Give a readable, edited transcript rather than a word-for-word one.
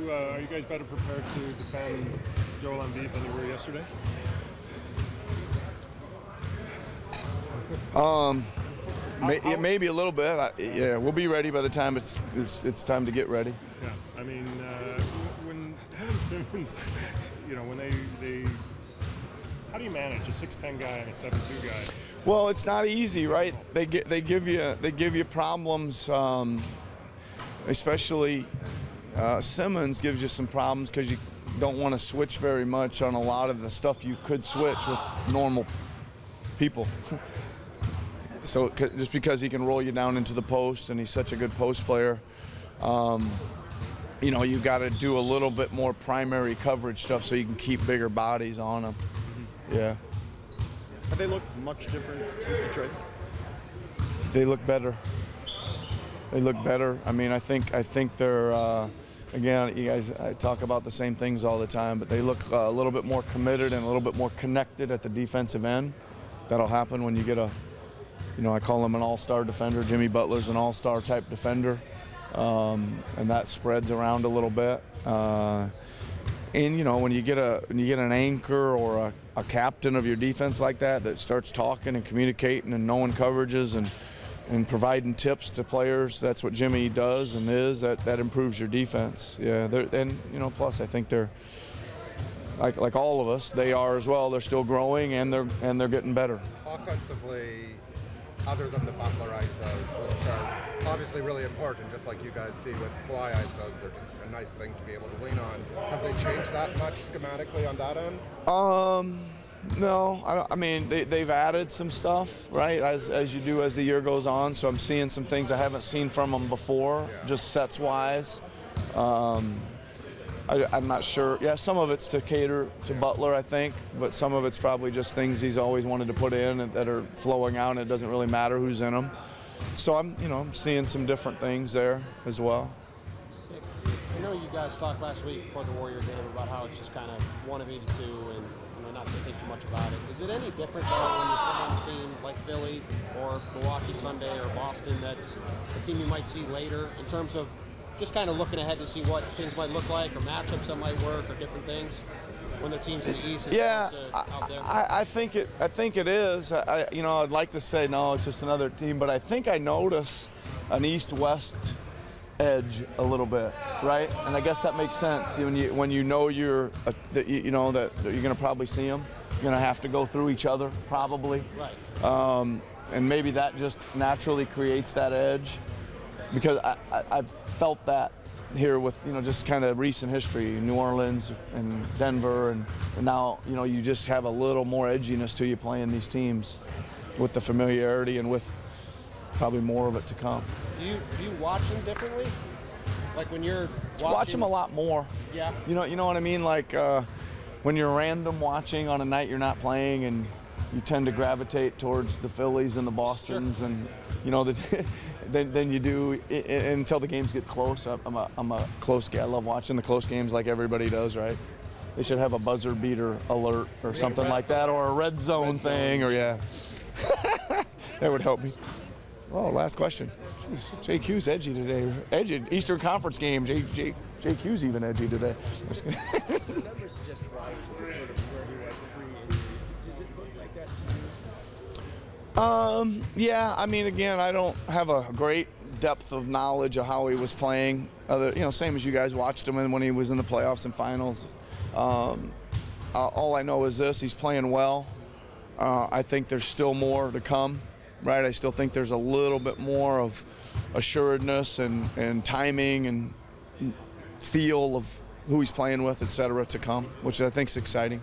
are you guys better prepared to defend Joel Embiid than you were yesterday? Maybe a little bit. Yeah, we'll be ready by the time it's time to get ready. Yeah, I mean, when him and Simmons, you know, when they how do you manage a 6'10" guy and a 7'2" guy? Well, it's not easy, right? They give you problems, especially Simmons gives you some problems because you don't want to switch very much on a lot of the stuff you could switch with normal people. So just because he can roll you down into the post and he's such a good post player, you know, you got to do a little bit more primary coverage stuff so you can keep bigger bodies on them. Mm-hmm. Yeah. Have they looked much different since the trade? They look better. They look better. I mean, I think they're again, you guys talk about the same things all the time, but they look a little bit more committed and a little bit more connected at the defensive end. That'll happen when you get a, you know, I call him an all-star defender. Jimmy Butler's an all-star type defender, and that spreads around a little bit. And you know, when you get an anchor or a captain of your defense like that starts talking and communicating and knowing coverages and providing tips to players, that's what Jimmy does and is. That improves your defense. Yeah, and you know, plus I think they're like all of us. They are as well. They're still growing and they're getting better. Offensively, other than the Butler ISOs, which are obviously really important, just like you guys see with Kawhi ISOs, they're just a nice thing to be able to lean on. Have they changed that much schematically on that end? No, I mean they've added some stuff, right, as you do as the year goes on. So I'm seeing some things I haven't seen from them before, just sets wise. I'm not sure. Yeah, some of it's to cater to Butler, I think, but some of it's probably just things he's always wanted to put in that are flowing out, and it doesn't really matter who's in them. So I'm seeing some different things there as well. I know you guys talked last week before the Warrior game about how it's just kind of 1 of 82 and not to think too much about it. Is it any different though when you put on a team like Philly or Milwaukee Sunday or Boston that's a team you might see later in terms of just kind of looking ahead to see what things might look like or matchups that might work or different things when their teams in the East? Yeah, I think it is. I'd like to say no, it's just another team, but I think I notice an East-West edge a little bit, right? And I guess that makes sense when you know that you're going to probably see them. You're going to have to go through each other probably, right? And maybe that just naturally creates that edge because I've felt that here with just kind of recent history, New Orleans and Denver, and now you just have a little more edginess to you playing these teams with the familiarity and with probably more of it to come. Do you watch them differently? Like when you're watching? Watch them a lot more. Yeah. You know what I mean? Like when you're random watching on a night you're not playing, and you tend to gravitate towards the Phillies and the Bostons, sure. And then you do until the games get close. I'm a close guy. I love watching the close games like everybody does, right? They should have a buzzer beater alert or something like that, or a red zone thing, or yeah. That would help me. Oh, last question. Jeez, JQ's edgy today. Edgy. Eastern Conference game. JQ's even edgy today. The numbers suggest rise sort of where he was pre-injury. Does it look like that to you? Yeah. I mean, again, I don't have a great depth of knowledge of how he was playing. Same as you guys watched him when he was in the playoffs and finals. All I know is this: he's playing well. I think there's still more to come. Right, I still think there's a little bit more of assuredness and timing and feel of who he's playing with, et cetera, to come, which I think is exciting.